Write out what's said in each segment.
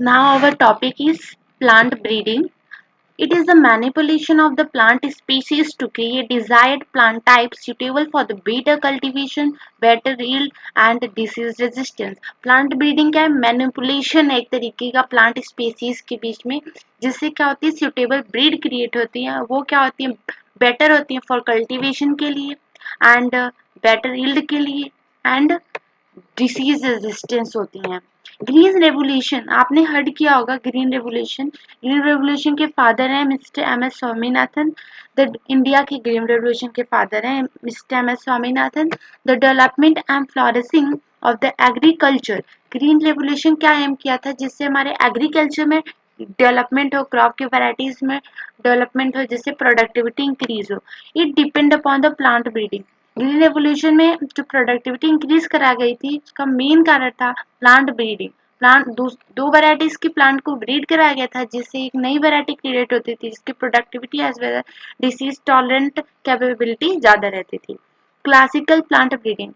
Now our topic is plant breeding. It is the manipulation of the plant species to create desired plant types suitable for the better cultivation, better yield and disease resistance. Plant breeding क्या है? Manipulation है एक तरीके का plant species के बीच में, जिससे क्या होती है सुटेबल ब्रीड क्रिएट होती है। वो क्या होती है? बेटर होती है फॉर कल्टीवेशन के लिए एंड बेटर यील्ड के लिए एंड डिसीज रेजिस्टेंस होती हैं। ग्रीन रेवोल्यूशन आपने हर्ड किया होगा। ग्रीन रेवोल्यूशन के फादर हैं mister M S Swaminathan. The India के ग्रीन रेवोल्यूशन के फादर हैं mister M S Swaminathan. The development and flourishing of the agriculture. Green revolution क्या एम किया था? जिससे हमारे एग्रीकल्चर में डेवलपमेंट हो, क्रॉप की वैरायटीज में डेवलपमेंट हो, जिससे प्रोडक्टिविटी इंक्रीज हो। It depend upon the plant breeding. Green revolution में जो प्रोडक्टिविटी इंक्रीज करा गई थी उसका मेन कारण था प्लांट ब्रीडिंग। प्लांट दो वैरायटीज की प्लांट को ब्रीड कराया गया था, जिससे एक नई वैरायटी क्रिएट होती थी जिसकी productivity as well as disease tolerant capability ज्यादा रहती थी। क्लासिकल प्लांट ब्रीडिंग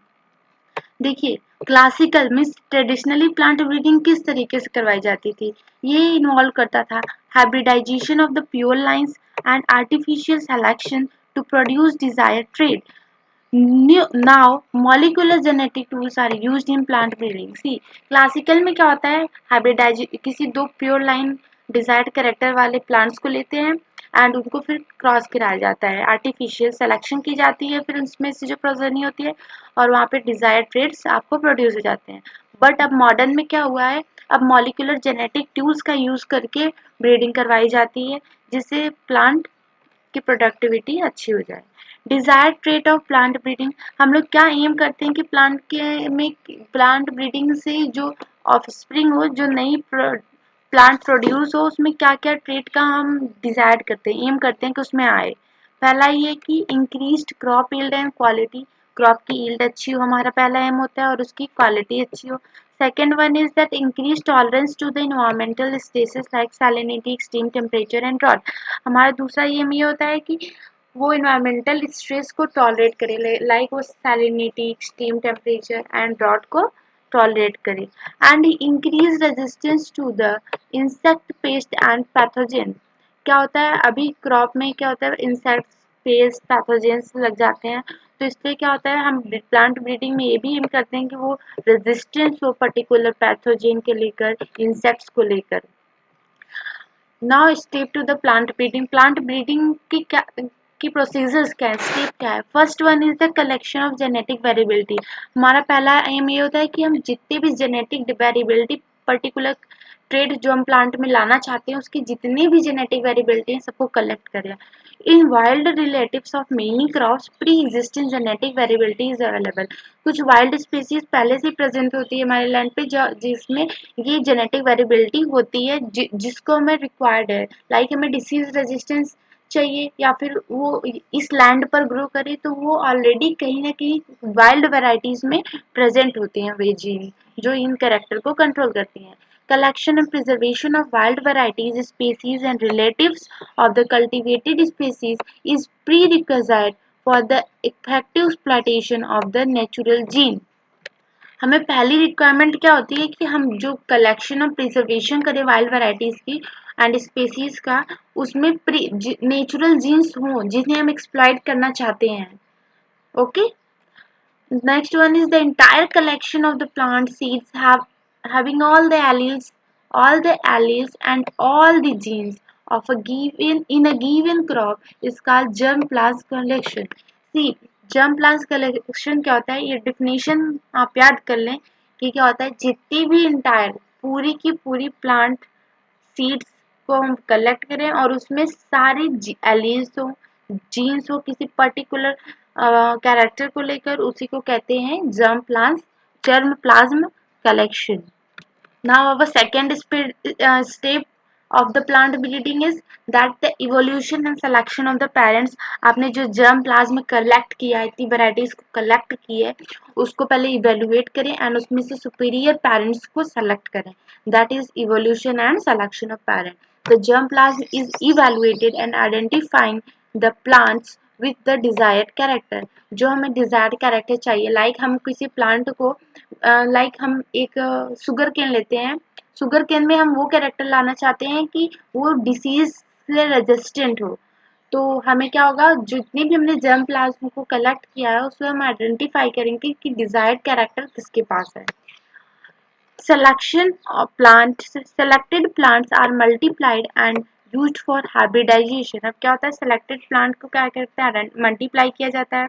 देखिए, classical means traditionally plant breeding किस तरीके से करवाई जाती थी? ये इन्वॉल्व करता था hybridization of the pure lines and artificial selection to produce desired trait. Now molecular genetic tools are used in plant breeding. See, classical में क्या होता है? हाइब्रिडाइज किसी दो प्योर लाइन डिजायर्ड कैरेक्टर वाले प्लांट्स को लेते हैं एंड उनको फिर क्रॉस कराया जाता है, आर्टिफिशियल सिलेक्शन की जाती है, फिर उसमें से जो प्रोजनी होती है और वहाँ पे डिजायर्ड ट्रेड्स आपको प्रोड्यूस हो जाते हैं। बट अब मॉडर्न में क्या हुआ है? अब मॉलिकुलर जेनेटिक टूल्स का यूज करके ब्रीडिंग करवाई जाती है, जिससे प्लांट की प्रोडक्टिविटी अच्छी हो जाए। Desired trait of plant breeding, हम लोग क्या एम करते हैं कि प्लांट ब्रीडिंग से जो ऑफस्प्रिंग हो, जो नई प्लांट प्रोड्यूस हो, उसमें क्या क्या ट्रेट का हम डिजायर करते हैं, एम करते हैं कि उसमें आए। पहला ये कि increased crop yield and quality, crop की यील्ड अच्छी हो, हमारा पहला एम होता है, और उसकी क्वालिटी अच्छी हो। Second one is that increase tolerance to the environmental stresses like salinity, extreme temperature and drought. हमारा दूसरा ये होता है कि वो इन्वायरमेंटल स्ट्रेस को टॉलरेट करे, लाइक वो salinity, extreme temperature and drought को टॉलरेट करे। And increase resistance to the insect, pest and pathogen. क्या होता है अभी क्रॉप में? क्या होता है इंसेक्ट, पेस्ट, पैथोजेंस लग जाते हैं, तो इसलिए क्या होता है हम प्लांट ब्रीडिंग में ये भी एम करते हैं कि वो रेजिस्टेंस हो पर्टिकुलर पैथोजेन के लेकर, इंसेक्ट्स को लेकर। Now step two the plant breeding. Plant breeding की प्रोसीजर्स क्या है, स्टेप क्या है? First one is the collection of genetic variability. हमारा पहला एम ये होता है कि हम जितने भी जेनेटिक वेरिएबिलिटी, पर्टिकुलर ट्रेड जो हम प्लांट में लाना चाहते हैं, उसकी जितनी भी जेनेटिक वेरिएबिलिटी है सबको कलेक्ट करें। इन wild relatives of many crops pre existing genetic variability is available. कुछ वाइल्ड स्पीसीज पहले से प्रेजेंट होती है हमारे लैंड पे, जिसमें ये जेनेटिक वेरिएबिलिटी होती है, जिसको हमें रिक्वायर्ड है। लाइक हमें डिसीज रेजिस्टेंस चाहिए या फिर वो इस लैंड पर ग्रो करे, तो वो ऑलरेडी कहीं ना कहीं वाइल्ड वेराइटीज में प्रेजेंट होते हैं वे जीन, जो इन कैरेक्टर को कंट्रोल करती हैं। Collection and preservation of wild varieties, species and relatives of the cultivated species is prerequisite for the effective exploitation of the natural gene. हमें पहली रिक्वायरमेंट क्या होती है कि हम जो कलेक्शन और प्रिजर्वेशन करें वाइल्ड वैरायटीज की एंड स्पेसीज का, उसमें नेचुरल जीन्स हों जिन्हें हम एक्सप्लॉइट करना चाहते हैं। Okay, next one is the entire collection of the plant seeds having all the alleles and all the genes of a given in a given crop is called germplasm collection. See, germplasm collection क्या होता है? ये definition आप याद कर लें कि क्या होता है। जितनी भी entire पूरी की पूरी plant सीड्स को हम कलेक्ट करें और उसमें सारे एलील्स हो, जीन्स हो किसी पर्टिकुलर कैरेक्टर को लेकर, उसी को कहते हैं germ plasm collection. Now our second step of the plant breeding is that the evolution and selection of the parents। आपने जो germ plasm कलेक्ट किया है, इतनी varieties को कलेक्ट की है, उसको पहले इवेलुएट करें एंड उसमें से सुपीरियर पेरेंट्स को सेलेक्ट करें। That is evolution and selection of parent. The germ plasm is evaluated and identifying the plants with the desired character। जो हमें desired character चाहिए, लाइक हम किसी प्लांट को लाइक हम एक शुगर केन लेते हैं, शुगर केन में हम वो कैरेक्टर लाना चाहते हैं कि वो डिसीज से रेजिस्टेंट हो। तो हमें क्या होगा, जितने भी हमने जर्म प्लाज्म को कलेक्ट किया है उसमें हम आइडेंटिफाई करेंगे कि डिजायर्ड कैरेक्टर किसके पास है। Selection of plants, selected plants are multiplied and used for hybridization। अब क्या होता है, selected plant को क्या करते हैं, मल्टीप्लाई किया जाता है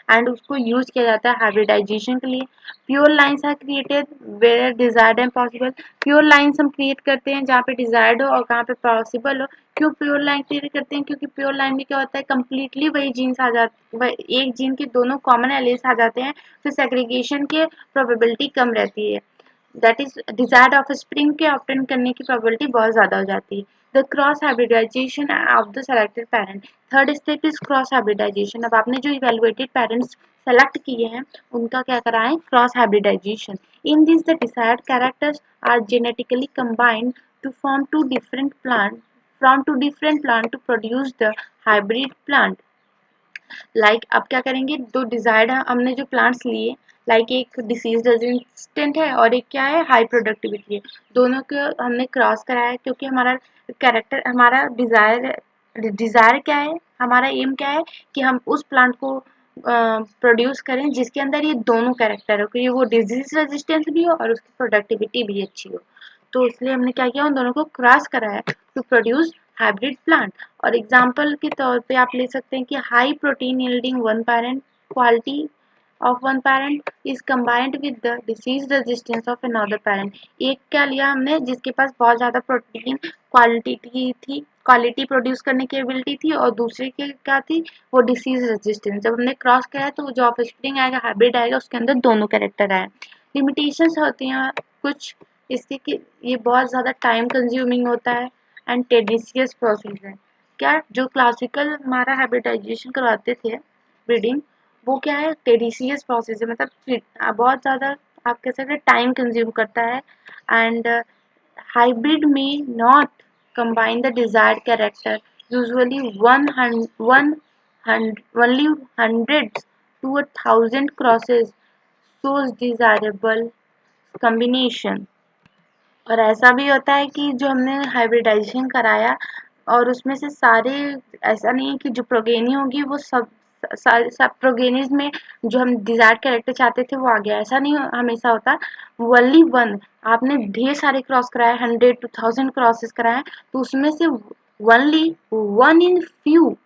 एंड उसको यूज किया जाता है हाइब्रिडाइजेशन के लिए। Pure lines are created where desired and possible. Pure lines हम क्रिएट करते हैं जहाँ पे डिजायर्ड हो और कहाँ पे पॉसिबल हो। क्यों प्योर लाइन क्रिएट करते हैं, क्योंकि प्योर लाइन में क्या होता है, कम्प्लीटली वही जीन्स आ जाते, एक जीन के दोनों कॉमन एलिस आ जाते हैं, तो सेग्रीगेशन की प्रोबेबिलिटी कम रहती है। दैट इज डिजायर्ड ऑफस्प्रिंग के ऑब्टेन करने की प्रोबेबिलिटी बहुत ज़्यादा हो जाती है। The cross hybridization of the selected parent. Third step is cross hybridization. अब आपने जो इवेलुएटेड पेरेंट्स सेलेक्ट किए हैं उनका क्या कराएं, cross hybridization. In this the desired characters are genetically combined to form two different plant from two different plant to produce the hybrid plant। अब क्या करेंगे, दो डिजायर्ड हमने जो प्लांट्स लिए, एक डिसीज रेजिस्टेंट है और एक क्या है, हाई प्रोडक्टिविटी है। दोनों को हमने क्रॉस कराया क्योंकि हमारा कैरेक्टर, हमारा डिजायर क्या है, हमारा एम क्या है कि हम उस प्लांट को प्रोड्यूस करें जिसके अंदर ये दोनों कैरेक्टर हो, कि वो डिजीज रेजिस्टेंस भी हो और उसकी प्रोडक्टिविटी भी अच्छी हो। तो इसलिए हमने क्या किया, उन दोनों को क्रॉस कराया टू प्रोड्यूस हाइब्रिड प्लांट। और एग्जाम्पल के तौर पे आप ले सकते हैं कि high protein yielding one parent quality of one parent is combined with the disease resistance of another parent। एक क्या लिया हमने जिसके पास बहुत ज़्यादा प्रोटीन क्वालिटी प्रोड्यूस करने की एबिलिटी थी, और दूसरे की क्या थी, वो डिसीज रेजिस्टेंस। जब हमने क्रॉस किया तो जो ऑफस्प्रिंग आएगा, हाइब्रिड आएगा, उसके अंदर दोनों कैरेक्टर आए। लिमिटेशंस होती हैं कुछ इसके कि ये बहुत ज़्यादा टाइम कंज्यूमिंग होता है एंड टेडिशियस प्रोसेस है। क्या जो क्लासिकल हमारा हाइब्रिडाइजेशन करवाते थे ब्रीडिंग, वो क्या है, टेडिशियस प्रोसेस है, मतलब बहुत ज़्यादा आप कह सकते हैं टाइम कंज्यूम करता है। एंड हाइब्रिड में not combine the desired character, usually only hundreds to a thousand crosses shows desirable combination। और ऐसा भी होता है कि जो हमने हाइब्रिडाइजेशन कराया और उसमें से सारे, ऐसा नहीं है कि जो प्रोगेनी होगी वो सब प्रोगेनीज में जो हम डिजायर्ड कैरेक्टर चाहते थे वो आ गया, ऐसा नहीं हमेशा होता। ओनली वन, आपने ढेर सारे क्रॉस कराए, 100 to 1000 क्रॉसेस कराए, तो उसमें से only one in few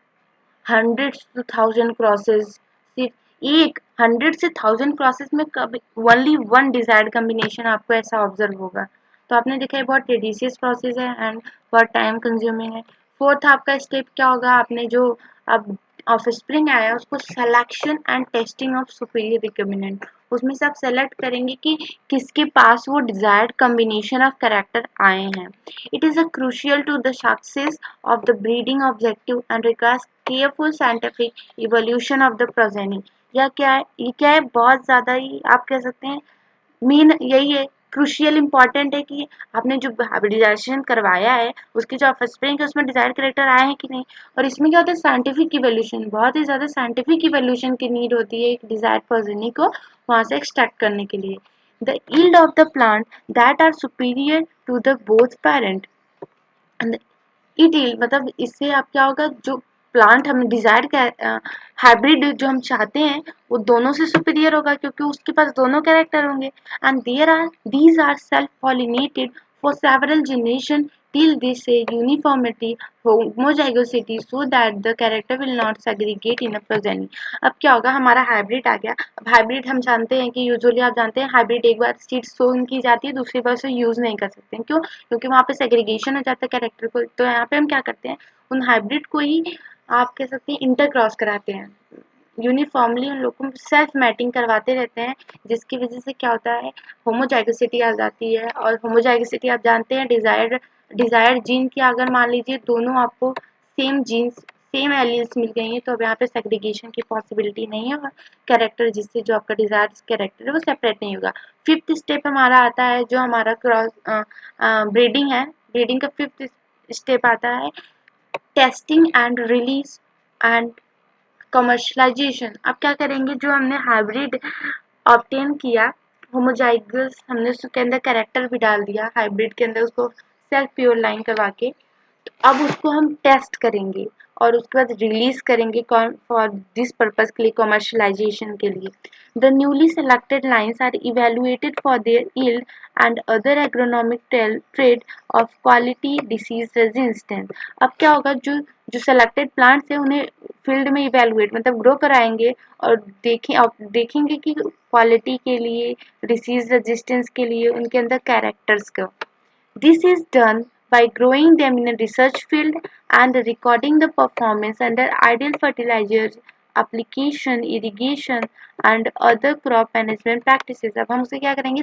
100 to 1000 crosses, सिर्फ एक 100 से 1000 क्रॉसेस में कभी ओनली वन डिजायर्ड कम्बिनेशन आपको ऐसा ऑब्जर्व होगा। तो आपने देखा है बहुत टेडिशियस प्रोसेस है एंड बहुत टाइम कंज्यूमिंग है। फोर्थ आपका स्टेप क्या होगा, आपने जो अब ऑफस्प्रिंग आया उसको selection and testing of superior recombinant. उसमें से आप सेलेक्ट करेंगे कि किसके पास वो डिजायर्ड कम्बिनेशन ऑफ कैरेक्टर आए हैं। It is a crucial to the success of the breeding objective and requires careful scientific evaluation of the progeny। यह क्या है, ये क्या है, बहुत ज़्यादा ही आप कह सकते हैं मेन यही है, क्रूशियल इंपॉर्टेंट है कि आपने जो हाइब्रिडाइजेशन करवाया है उसके जो ऑफस्प्रिंग है उसमें डिजायर्ड कैरेक्टर आए हैं कि नहीं। और इसमें क्या होता है, साइंटिफिक इवोल्यूशन, बहुत ही ज़्यादा साइंटिफिक इवोल्यूशन की नीड होती है एक डिजायर्ड प्रोजेनी को वहाँ से एक्सट्रैक्ट करने के लिए। The yield of the plant that are superior to the both parent and ETL, मतलब इससे आप क्या होगा, जो प्लांट हम डिजायर हाइब्रिड जो हम चाहते हैं वो दोनों से सुपीरियर होगा क्योंकि उसके पास दोनों कैरेक्टर होंगे। And these are self pollinated for several generation till they say uniformity homozygosity so that the character will not segregate in a progeny। अब क्या होगा, हमारा हाइब्रिड आ गया। अब हाइब्रिड हम जानते हैं कि यूजुअली आप जानते हैं हाइब्रिड एक बार सीड सोन की जाती है, दूसरी बार से यूज नहीं कर सकते हैं। क्यों, क्योंकि वहाँ पे सेग्रीगेशन हो जाता है कैरेक्टर को। तो यहाँ पे हम क्या करते हैं, उन हाइब्रिड को ही आप कह सकते हैं इंटर क्रॉस कराते हैं, यूनिफॉर्मली उन लोगों को सेल्फ मैटिंग करवाते रहते हैं, जिसकी वजह से क्या होता है, होमोजाइगोसिटी आ जाती है। और होमोजाइगोसिटी आप जानते हैं डिजायर्ड जीन की अगर मान लीजिए दोनों आपको सेम जीन्स सेम एलियंस मिल गई हैं तो अब यहाँ पे सेग्रीगेशन की पॉसिबिलिटी नहीं है और कैरेक्टर जिससे जो आपका डिजायर्ड कैरेक्टर है वो सेपरेट नहीं होगा। फिफ्थ स्टेप हमारा आता है जो हमारा क्रॉस ब्रीडिंग है। ब्रीडिंग का फिफ्थ स्टेप आता है testing and release and commercialisation. अब क्या करेंगे, जो हमने हाइब्रिड ऑब्टेन किया होमोजाइगस हमने उसके अंदर कैरेक्टर भी डाल दिया, हाइब्रिड के अंदर उसको सेल्फ प्योर लाइन करवा के। अब उसको हम टेस्ट करेंगे और उसके बाद रिलीज करेंगे फॉर दिस पर्पस के लिए, कमर्शलाइजेशन के लिए। The newly selected lines are evaluated for their yield and other agronomic trait of quality, disease resistance. अब क्या होगा, जो जो सेलेक्टेड प्लांट्स है उन्हें फील्ड में इवेलुएट मतलब ग्रो कराएंगे और देखेंगे कि क्वालिटी के लिए, डिसीज रेजिस्टेंस के लिए उनके अंदर कैरेक्टर्स को। This is done by growing them in a research field and recording the performance under ideal fertilizers, application, irrigation and other crop management practices। अब हम उसे क्या करेंगे,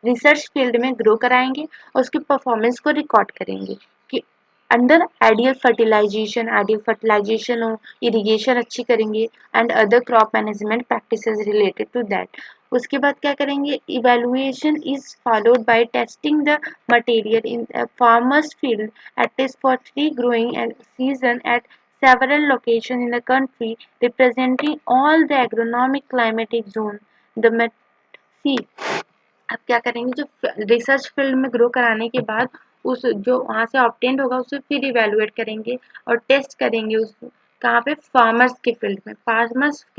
रिसर्च फील्ड में ग्रो कराएंगे और उसकी परफॉर्मेंस को रिकॉर्ड करेंगे कि अंडर आइडियल फर्टिलाइजेशन हो, इरिगेशन अच्छी करेंगे and other crop management practices related to that. उसके बाद क्या करेंगे, evaluation is followed by testing the material in farmers field at least for 3 growing season at several locations in the country representing all the agronomic climatic zone। The see, अब क्या करेंगे, जो research field में grow कराने के बाद उस जो वहाँ से ऑब्टेंड होगा उसे फिर इवेलुएट करेंगे और टेस्ट करेंगे उस कहाँ पे, फार्मर्स के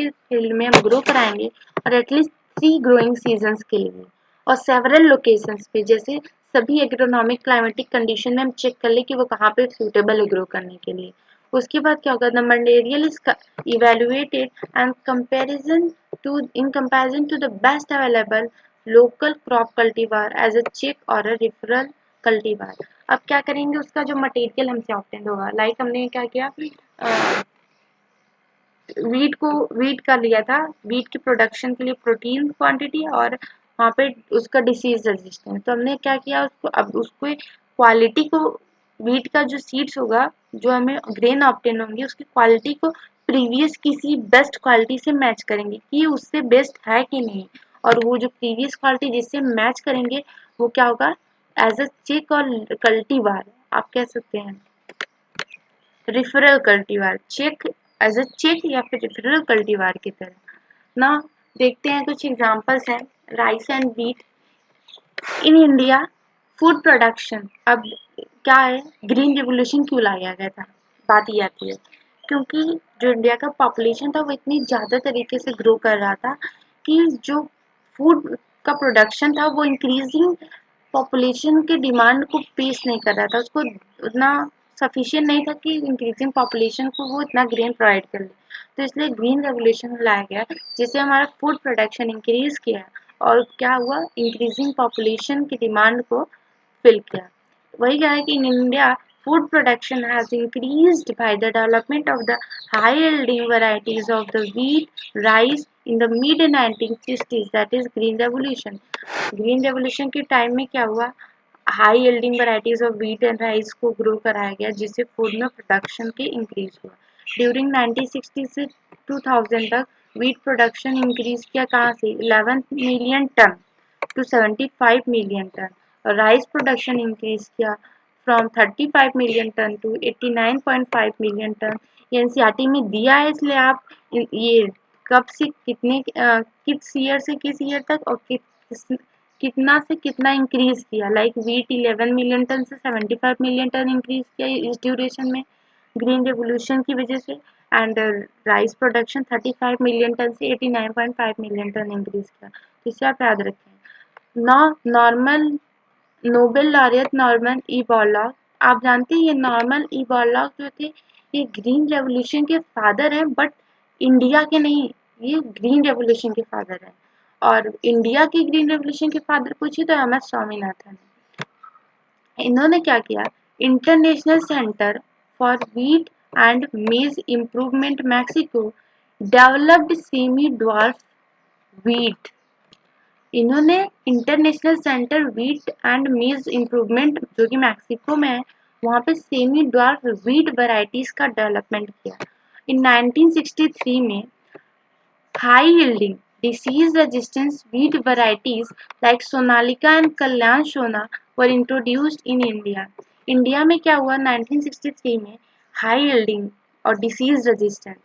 फील्ड में हम ग्रो कराएंगे और एटलीस्ट 3 growing सीजन्स के लिए और सेवरल लोकेशंस पे, जैसे सभी एग्रोनॉमिक क्लाइमेटिक कंडीशन में हम चेक कर ले कि वो कहाँ पे सूटेबल है ग्रो करने के लिए। उसके बाद क्या होगा, the material is evaluated and comparison to the best available local crop cultivar as a check और अ रेफरल कल्टीवार। अब क्या करेंगे, उसका जो मटेरियल हमसे ऑब्टेन होगा, लाइक हमने क्या किया, वीट का लिया था, वीट की प्रोडक्शन के लिए प्रोटीन क्वांटिटी और वहाँ पे उसका डिसीज रेजिस्टेंस। तो हमने क्या किया, उसको अब उसको क्वालिटी को, वीट का जो सीड्स होगा, जो हमें ग्रेन ऑब्टेन होंगे, उसकी क्वालिटी को प्रीवियस किसी बेस्ट क्वालिटी से मैच करेंगे कि उससे बेस्ट है कि नहीं। और वो जो प्रीवियस क्वालिटी जिससे मैच करेंगे वो क्या होगा, एज अ चेक और कल्टीवार आप कह सकते हैं, referral cultivar, check as a check या फिर रिफरल कल्टीवार की तरह ना। देखते हैं कुछ एग्जांपल्स हैं, rice and wheat in India food production. अब क्या है, ग्रीन रिवोल्यूशन क्यों लाया गया था, बात ये आती है क्योंकि जो इंडिया का पॉपुलेशन था वो इतनी ज़्यादा तरीके से ग्रो कर रहा था कि जो फूड का प्रोडक्शन था वो इंक्रीजिंग पॉपुलेशन के डिमांड को पेश नहीं कर रहा था, उसको उतना सफिशिएंट नहीं था कि इंक्रीजिंग पॉपुलेशन को वो इतना ग्रेन प्रोवाइड कर ले। तो इसलिए ग्रीन रेवोल्यूशन लाया गया जिससे हमारा फूड प्रोडक्शन इंक्रीज किया और क्या हुआ, इंक्रीजिंग पॉपुलेशन की डिमांड को फिल किया। वही क्या है कि in India food production has increased by the development of the high yielding varieties of the wheat, rice in the mid 1960s, that is green revolution। Green revolution के time में क्या हुआ, high yielding varieties of wheat and rice को grow कराया गया जिससे food में production के इंक्रीज हुआ। ड्यूरिंग 1960 से 2000 तक व्हीट प्रोडक्शन इंक्रीज किया कहाँ से, 11 million ton to 75 million ton, और राइस प्रोडक्शन इंक्रीज किया from 35 million ton to 89.5 million ton. ये एनसीईआरटी में दिया है, इसलिए आप ये कब से कितने किस ईयर से किस ईयर तक और कितना से कितना इंक्रीज किया, लाइक वीट 11 मिलियन टन से 75 मिलियन टन इंक्रीज किया इस ड्यूरेशन में ग्रीन रेवोल्यूशन की वजह से। And rice production 35 million ton से 89.5 मिलियन टन इंक्रीज किया। तो इसे आप याद रखें। Normal Nobel laureate Norman E Borlaug, आप जानते हैं ये नॉर्मन ई बॉरलॉग जो थे ये ग्रीन रेवोल्यूशन के फादर हैं, बट इंडिया के नहीं, ये ग्रीन रेवोल्यूशन के फादर हैं। और इंडिया के ग्रीन रेवोल्यूशन के फादर पूछिए तो एम एस स्वामीनाथन। इन्होंने क्या किया, international centre for wheat and maize improvement Mexico developed semi dwarf wheat. इन्होंने international centre wheat and maize improvement जो कि मैक्सिको में है वहाँ पे सेमी ड्वार्फ व्हीट वैरायटीज का डेवलपमेंट किया। इन 1963 में high yielding disease resistance wheat varieties like Sonalika and Kalyan Sona were introduced in India। India में क्या हुआ 1963 में, हाई यील्डिंग और disease resistance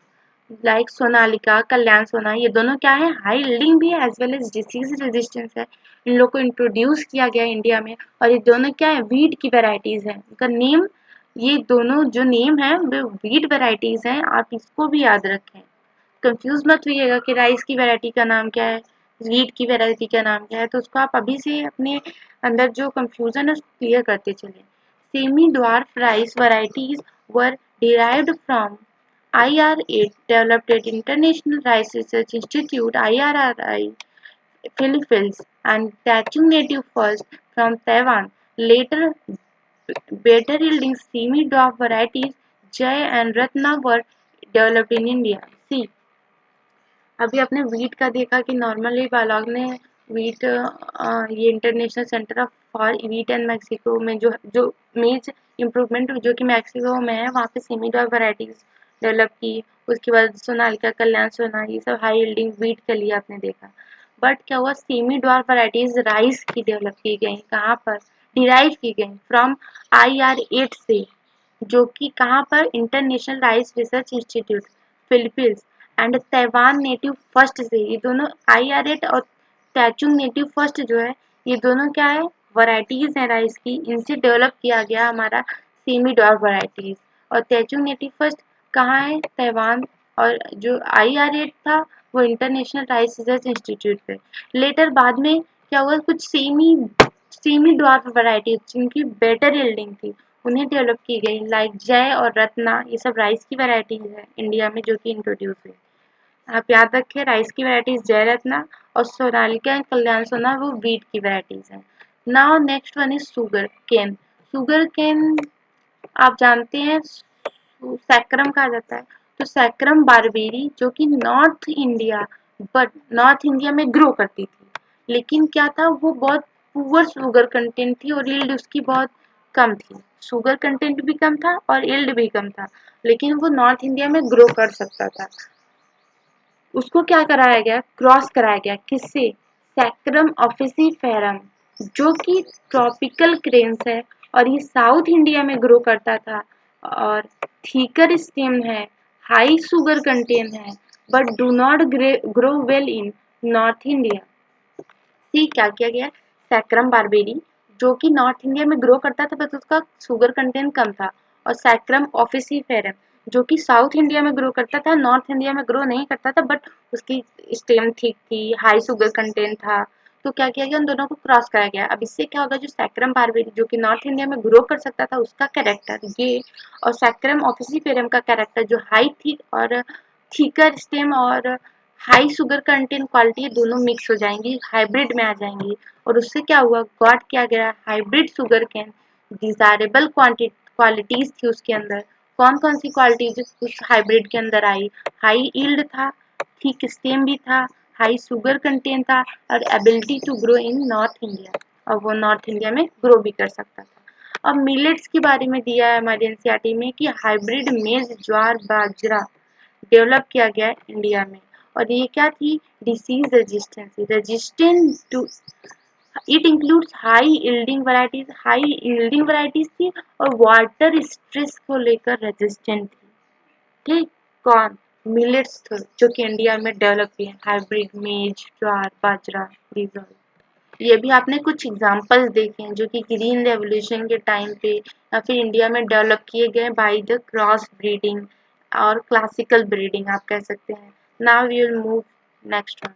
like Sonalika, Kalyan Sona, ये दोनों क्या है, हाई यील्डिंग भी है as well as disease resistance है। इन लोग को इंट्रोड्यूस किया गया इंडिया में, और ये दोनों क्या है, वीट की वेराइटीज है। उनका नेम, ये दोनों जो नेम है वो वीट वेराइटीज हैं, आप इसको भी याद रखें। कंफ्यूज मत होइएगा कि राइस की वैरायटी का नाम क्या है, वीट की वैरायटी का नाम क्या है, तो उसको आप अभी से अपने अंदर जो कंफ्यूजन है उसको क्लियर करते चलें। Semi dwarf rice varieties were derived from IR8 developed at International Rice Research Institute IRRI Philippines and Tachung native first from Taiwan. Later better yielding semi dwarf varieties Jai and Ratna were developed in India. See, अभी आपने wheat का देखा कि normally बालाग ने wheat, ये international centre of for wheat and Mexico में जो मेज इम्प्रूवमेंट जो कि मैक्सिको में है, वहाँ पे सेमी डॉग वैरायटीज डेवलप की। उसके बाद सोनालिका, कल्याण सोना, ये सब हाई यील्डिंग वीट के लिए आपने देखा। बट क्या हुआ, सेमी डॉग वैरायटीज राइस की डेवलप की गई, कहाँ पर, डिराइव की गई फ्रॉम IR8 से, जो कि कहाँ पर, international rice research institute Philippines and Taiwan native first से। ये दोनों IR8 और टैचुंग नेटिव फर्स्ट जो है, ये दोनों क्या है, वैरायटीज हैं राइस की, इनसे डेवलप किया गया हमारा सेमी डॉग वैरायटीज। और टैचुंग नेटिव फर्स्ट कहाँ है, तैवान, और जो IR8 था वो इंटरनेशनल राइस रिसर्च इंस्टीट्यूट पे। लेटर बाद में क्या हुआ, कुछ सेमी सेमी ड्वार्फ वैरायटीज जिनकी बेटर यील्डिंग थी, उन्हें डेवलप की गई, लाइक जय और रत्ना, ये सब राइस की वैरायटीज है इंडिया में जो कि इंट्रोड्यूस हुई। आप याद रखें, राइस की वैरायटीज जय रत्ना, और सोनालिका एंड कल्याण सोना वो वीट की वैरायटीज हैं। Now next one is sugarcane. Sugarcane आप जानते हैं सैक्रम कहा जाता है, तो सैक्रम बारबेरी जो कि नॉर्थ इंडिया में ग्रो करती थी, लेकिन क्या था, वो बहुत पुअर शुगर कंटेंट थी और यील्ड उसकी बहुत कम थी। शुगर कंटेंट भी कम था और यील्ड भी कम था, लेकिन वो नॉर्थ इंडिया में ग्रो कर सकता था। उसको क्या कराया गया, क्रॉस कराया गया, किससे, सैक्रम ऑफिसीफेरम, जो कि ट्रॉपिकल क्रेन्स है और ये साउथ इंडिया में ग्रो करता था, और थीकर स्टेम है, हाई शुगर कंटेन है, but do not grow well in north India. सी क्या किया गया, सैक्रम बारबेरी जो कि नॉर्थ इंडिया में ग्रो करता था बट उसका शुगर कंटेंट कम था, और सैक्रम ऑफिसीफेरम जो कि साउथ इंडिया में ग्रो करता था, नॉर्थ इंडिया में ग्रो नहीं करता था, बट उसकी स्टेम ठीक थी, हाई शुगर कंटेंट था। तो क्या किया गया, उन दोनों को क्रॉस कराया गया। अब इससे क्या होगा, जो सैक्रम बारबेरी जो कि नॉर्थ इंडिया में ग्रो कर सकता था उसका कैरेक्टर ये, और सैक्रम ऑफिसीफेरम का कैरेक्टर जो हाई थी और थीकर स्टेम और हाई शुगर कंटेंट क्वालिटी, दोनों मिक्स हो जाएंगी, हाइब्रिड में आ जाएंगी, और उससे क्या हुआ, गॉट किया गया hybrid sugar cane. Desirable qualities थी उसके अंदर। कौन कौन सी क्वालिटीज उस हाइब्रिड के अंदर आई, हाई यील्ड था, थिक स्टेम भी था, हाई शुगर कंटेंट था, और ability to grow in north India, और वो नॉर्थ इंडिया में ग्रो भी कर सकता था। अब मिलेट्स के बारे में दिया है हमारे एनसीईआरटी में कि हाइब्रिड मेज ज्वार बाजरा डेवलप किया गया है इंडिया में, और ये क्या थी, disease resistant to, it includes high yielding varieties थी, और वाटर स्ट्रेस को लेकर रेजिस्टेंट थी। ठीक, कौन, मिलेट्स थे जो कि इंडिया में डेवलप किए, हाइब्रिड मेज ज्वार बाजरा, डीजल। ये भी आपने कुछ एग्जांपल्स देखे हैं जो कि ग्रीन रेवोल्यूशन के टाइम पे या फिर इंडिया में डेवलप किए गए बाय द क्रॉस ब्रीडिंग और क्लासिकल ब्रीडिंग आप कह सकते हैं। Now we will move next one.